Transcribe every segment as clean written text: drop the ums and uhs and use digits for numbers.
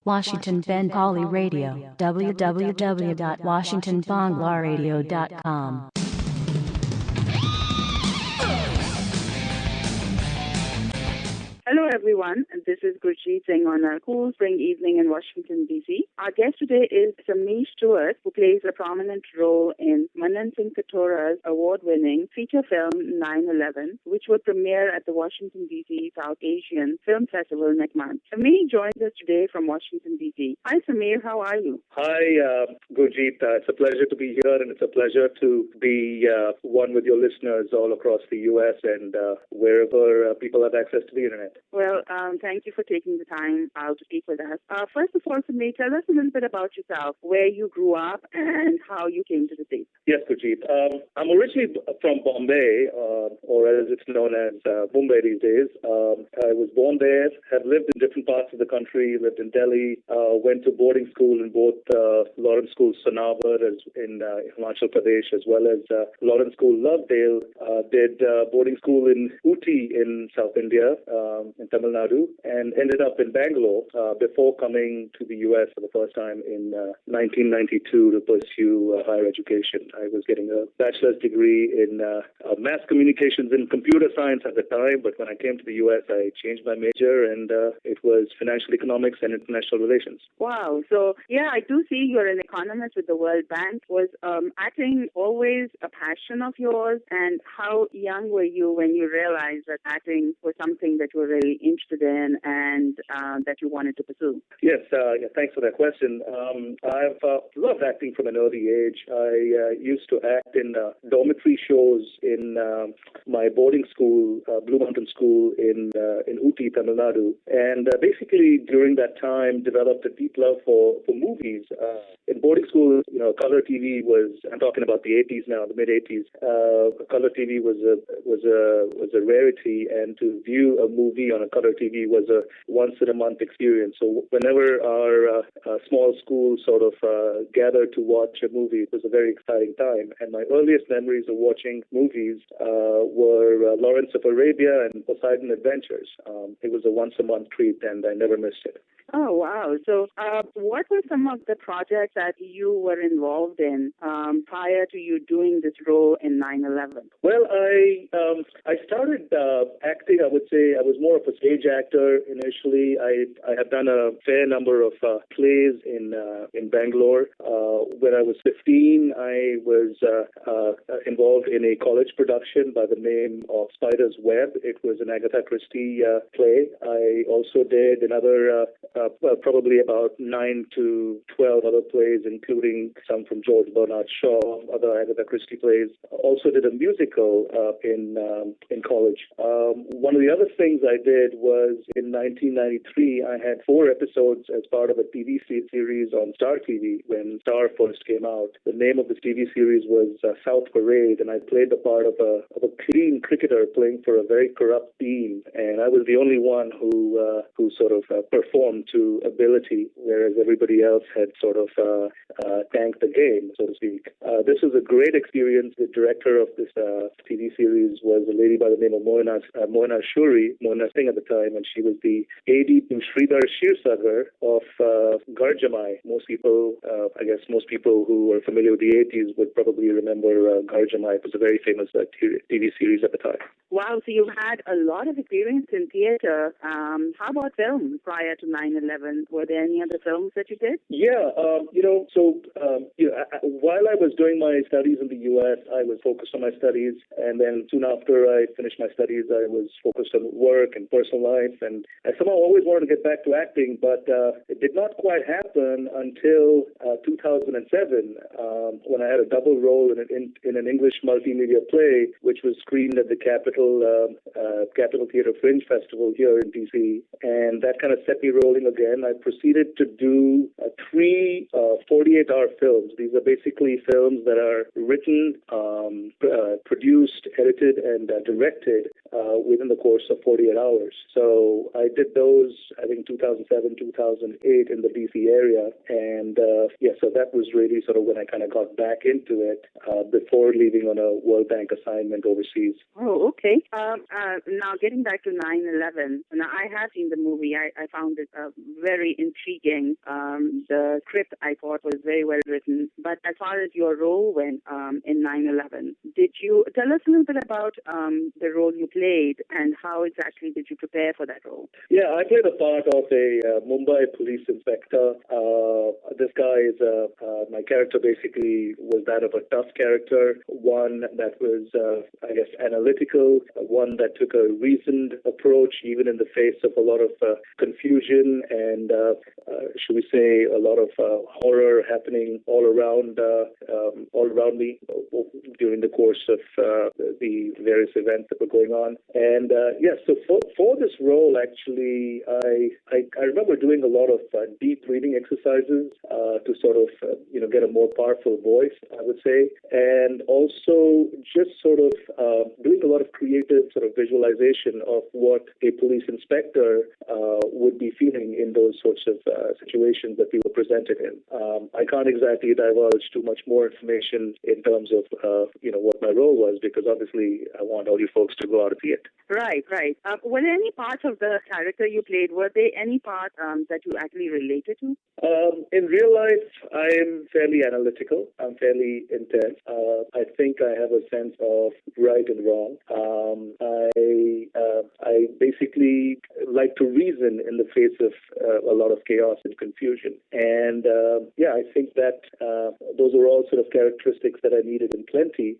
Washington Bengali Radio, www.washingtonbanglaradio.com. Hello everyone, this is Gurjeet Singh on a cool spring evening in Washington, D.C. Our guest today is Samir Stewart, who plays a prominent role in Manan Singh Kathora's award-winning feature film 9/11, which will premiere at the Washington, D.C. South Asian Film Festival next month. Samir joins us today from Washington, D.C. Hi Samir, how are you? Hi Gurjeet, it's a pleasure to be here and it's a pleasure to be one with your listeners all across the U.S. and wherever people have access to the internet. Well, thank you for taking the time out to speak with us. First of all, Samir, tell us a little bit about yourself, where you grew up and how you came to the States. Yes, Gurjeet. I'm originally from Bombay, or as it's known as Mumbai these days. I was born there, have lived in different parts of the country, lived in Delhi, went to boarding school in both Lawrence School Sonabar in Himachal Pradesh, as well as Lawrence School Lovedale. Did boarding school in Ooty in South India, in Tamil Nadu, and ended up in Bangalore before coming to the U.S. for the first time in 1992 to pursue higher education. I was getting a bachelor's degree in mass communications and computer science at the time, but when I came to the U.S., I changed my major, and it was financial economics and international relations. Wow. So, yeah, I do see you're an economist with the World Bank. Was acting always a passion of yours? And how young were you when you realized that acting was something that you were really interested in and that you wanted to pursue? Yes, thanks for that question. I've loved acting from an early age. I used to act in dormitory shows in my boarding school, Blue Mountain School in Ooty, Tamil Nadu. And basically during that time developed a deep love for movies. In boarding school, color TV was, I'm talking about the 80s now, the mid-80s, color TV was a rarity, and to view a movie on a color TV was a once-in-a-month experience. So whenever our small school sort of gathered to watch a movie, it was a very exciting time. And my earliest memories of watching movies were Lawrence of Arabia and Poseidon Adventures. It was a once-a-month treat, and I never missed it. Oh, wow. So what were some of the projects that you were involved in prior to you doing this role in 9/11? Well, I started acting, I would say. I was more of a stage actor initially. I had done a fair number of plays in Bangalore. When I was 15, I was involved in a college production by the name of Spider's Web. It was an Agatha Christie play. I also did another probably about 9 to 12 other plays, including some from George Bernard Shaw, other Agatha Christie plays. Also did a musical in college. One of the other things I did was in 1993, I had 4 episodes as part of a TV series on Star TV when Star first came out. The name of this TV series was South Parade, and I played the part of a clean cricketer playing for a very corrupt team, and I was the only one who sort of performed to ability, whereas everybody else had sort of tanked the game, so to speak. This was a great experience. The director of this TV series was a lady by the name of Moina Singh at the time, and she was the AD to Sridhar Shirsagar of Garjamai. Most people who are familiar with the 80s would probably remember Garjamai. It was a very famous TV series at the time. Wow, so you've had a lot of experience in theater. How about film prior to 9/11? Were there any other films that you did? Yeah, while I was doing my studies in the U.S., I was focused on my studies, and then soon after I finished my studies, I was focused on work and personal life, and I somehow always wanted to get back to acting, but it did not quite happen until 2007, when I had a double role in an English multimedia play, which was screened at the Capitol Theatre Fringe Festival here in D.C., and that kind of set me rolling again. I proceeded to do 3 48-hour films. These are basically films that are written, produced, edited, and directed within the course of 48 hours. tours. So I did those, I think, 2007, 2008 in the DC area. And so that was really sort of when I kind of got back into it before leaving on a World Bank assignment overseas. Oh, okay. Now, getting back to 9/11, now I have seen the movie. I found it very intriguing. The script I thought was very well written. But as far as your role went in 9/11, did you tell us a little bit about the role you played and how exactly did you prepare for that role? Yeah, I played the part of a Mumbai police inspector. This guy is my character basically was that of a tough character, one that was, I guess, analytical, one that took a reasoned approach even in the face of a lot of confusion and, should we say, a lot of horror happening all around me during the course of the various events that were going on. And so for this role, actually, I remember doing a lot of deep reading exercises to sort of get a more powerful voice, I would say, and also just sort of doing a lot of creative sort of visualization of what a police inspector would be feeling in those sorts of situations that we were presented in. I can't exactly divulge too much more information in terms of what my role was, because obviously I want all you folks to go out and see it. Right. Were there any parts of the character you played? Were there any parts that you actually related to? In real life, I'm fairly analytical. I'm fairly intense. I think I have a sense of right and wrong. I basically like to reason in the face of a lot of chaos and confusion. And I think that those are all sort of characteristics that I needed in plenty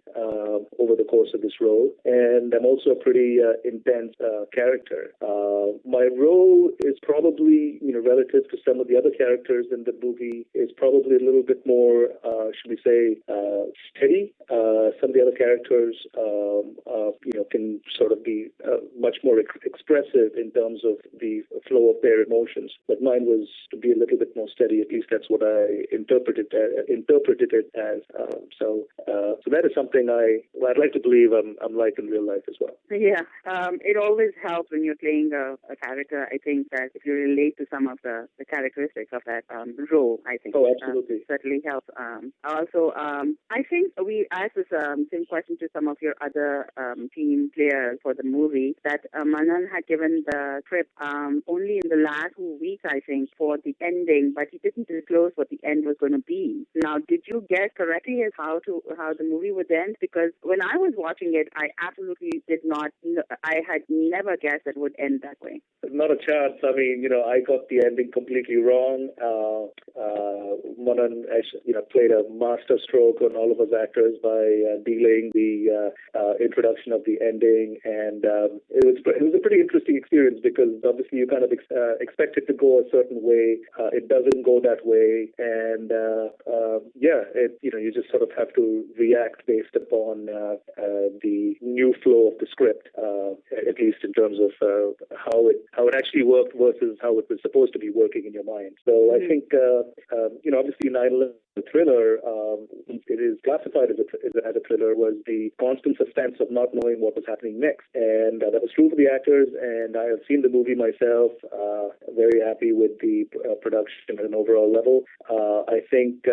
over the course of this role. And I'm also a pretty intense character. My role is probably, relative to some of the other characters in the movie, is probably a little bit more, should we say, steady. Some of the other characters, can sort of be much more expressive in terms of the flow of their emotions. But mine was to be a little bit more steady. At least that's what I interpreted it as. So that is something I'd like to believe I'm like in real life as well. Yeah, it always helps when you're playing a character. I think that if you relate to some of the characteristics of that role, I think absolutely certainly helps. Also, I think we asked this same question to some of your other team players for the movie, that Manan had given the script only in the last 2 weeks, I think, for the ending, but he didn't disclose what the end was going to be. Now, did you guess correctly as how the movie would end? Because when I was watching it, I absolutely did not. I had never guessed it would end that way. Not a chance. I mean, I got the ending completely wrong. Manan, played a master stroke on all of us actors by delaying the introduction of the ending, and it was a pretty interesting experience, because obviously you kind of expect it to go a certain way. It doesn't go that way, and you just sort of have to react based upon the new flow of the script, at least in terms of how it actually worked versus how it was supposed to be working in your mind. So I think obviously 9/11 thriller, it is classified as a thriller, was the constant suspense of not knowing what was happening next. And that was true for the actors, and I have seen the movie myself, very happy with the production at an overall level. I think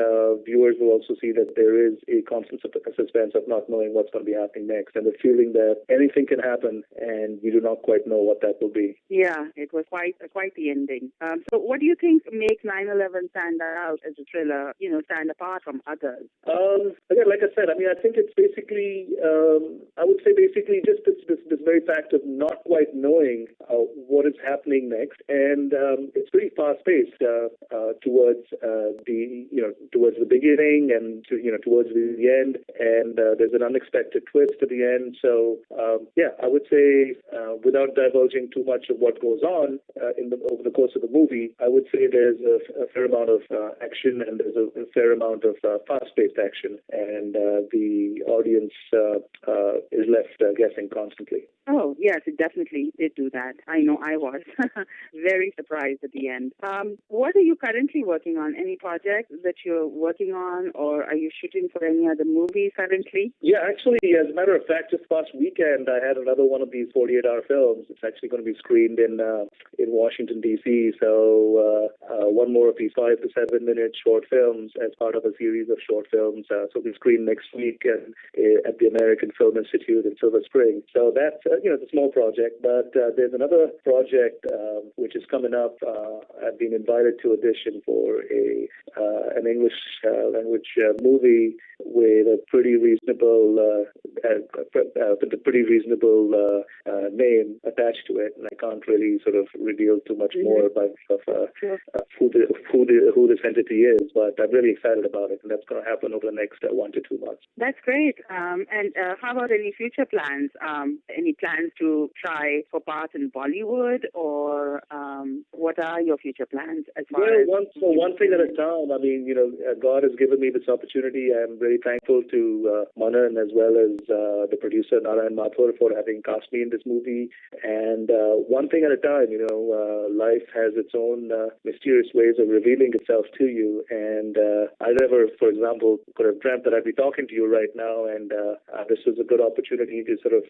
viewers will also see that there is a constant suspense of not knowing what's going to be happening next, and the feeling that anything can happen and you do not quite know what that will be. Yeah, it was quite the ending. So what do you think makes 9/11 stand out as a thriller, stand apart from others? Again, like I said, I think it's basically, I would say basically just this very fact of not quite knowing what is happening next, and it's pretty fast-paced towards the beginning and towards the end, and there's an unexpected twist at the end. So I would say without divulging too much of what goes on over the course of the movie, I would say there's a fair amount of action, and there's a fair amount of fast-paced action, and the audience is left guessing constantly. Oh, yes, it definitely did do that. I know I was very surprised at the end. What are you currently working on? Any projects that you're working on, or are you shooting for any other movies currently? Yeah, actually, as a matter of fact, just past weekend, I had another one of these 48-hour films. It's actually going to be screened in Washington, D.C. So one more of these 5 to 7 minute short films as part of a series of short films. So we screen next week at the American Film Institute in Silver Spring. So that's it's a small project, but there's another project which is coming up. I've been invited to audition for an English language movie with a pretty reasonable name attached to it, and I can't really sort of reveal too much more about who this entity is. But I'm really excited about it, and that's going to happen over the next 1 to 2 months. That's great. And how about any future plans? Any plans to try for parts in Bollywood, or what are your future plans as far as? One thing at a time. I mean, God has given me this opportunity. I'm very thankful to Manan as well as the producer Narayan Mathur for having cast me in this movie. And one thing at a time. Life has its own mysterious ways of revealing itself to you. And I never, for example, could have dreamt that I'd be talking to you right now. And this was a good opportunity to sort of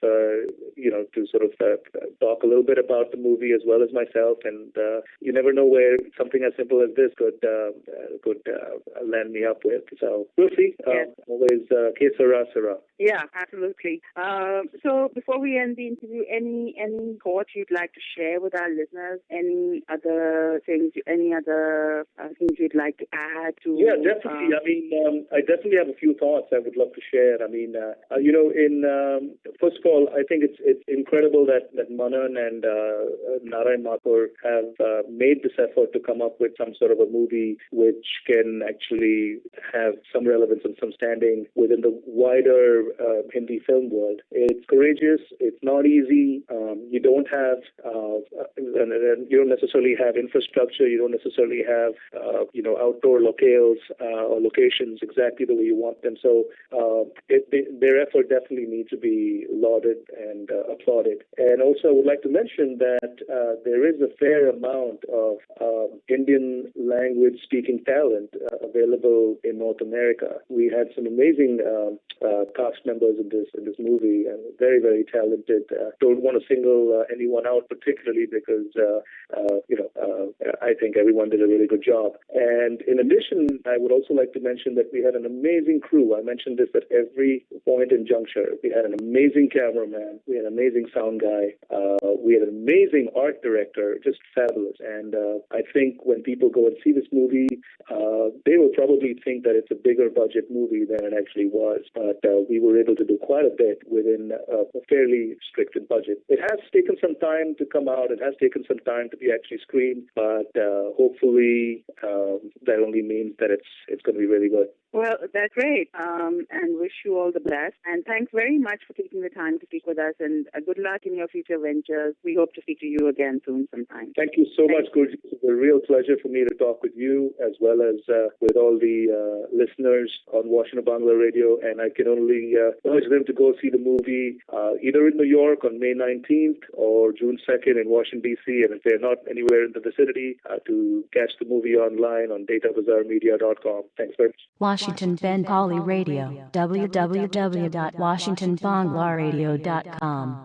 talk a little bit about the movie as well as myself. And you never know where something as simple as this could land me up with. So we'll see. Yes. Always que sera, sera. Yeah, absolutely. So before we end the interview, any thoughts you'd like to share with our listeners? Any other things you'd like to add to? Yeah, definitely. I definitely have a few thoughts I would love to share. First of all, I think it's incredible that Manan and Narayan Mathur have made this effort to come up with some sort of a movie which can actually have some relevance and some standing within the wider Hindi film world. It's courageous. It's not easy. You don't have, you don't necessarily have infrastructure. You don't necessarily have, outdoor locales or locations exactly the way you want them. So their effort definitely needs to be lauded and applauded. And also, I would like to mention that there is a fair amount of Indian language speaking talent available in North America. We had some amazing cast members in this movie, and very, very talented. Don't want to single anyone out particularly because I think everyone did a really good job. And in addition, I would also like to mention that we had an amazing crew. I mentioned this at every point in juncture. We had an amazing cameraman. We had an amazing sound guy. We had an amazing art director, just fabulous. And I think when people go and see this movie, they will probably think that it's a bigger budget movie than it actually was. But we were able to do quite a bit within a fairly restricted budget. It has taken some time to come out. It has taken some time to be actually screened. But hopefully that only means that it's going to be really good. Well, that's great, and wish you all the best. And thanks very much for taking the time to speak with us, and good luck in your future ventures. We hope to speak to you again soon sometime. Thank you so much, Gurji. It's a real pleasure for me to talk with you as well as with all the listeners on Washington Bangla Radio, and I can only urge them to go see the movie either in New York on May 19th or June 2nd in Washington, D.C., and if they're not anywhere in the vicinity, to catch the movie online on databazarmedia.com. Thanks very much. Washington Bengali Radio, www.washingtonbanglaradio.com.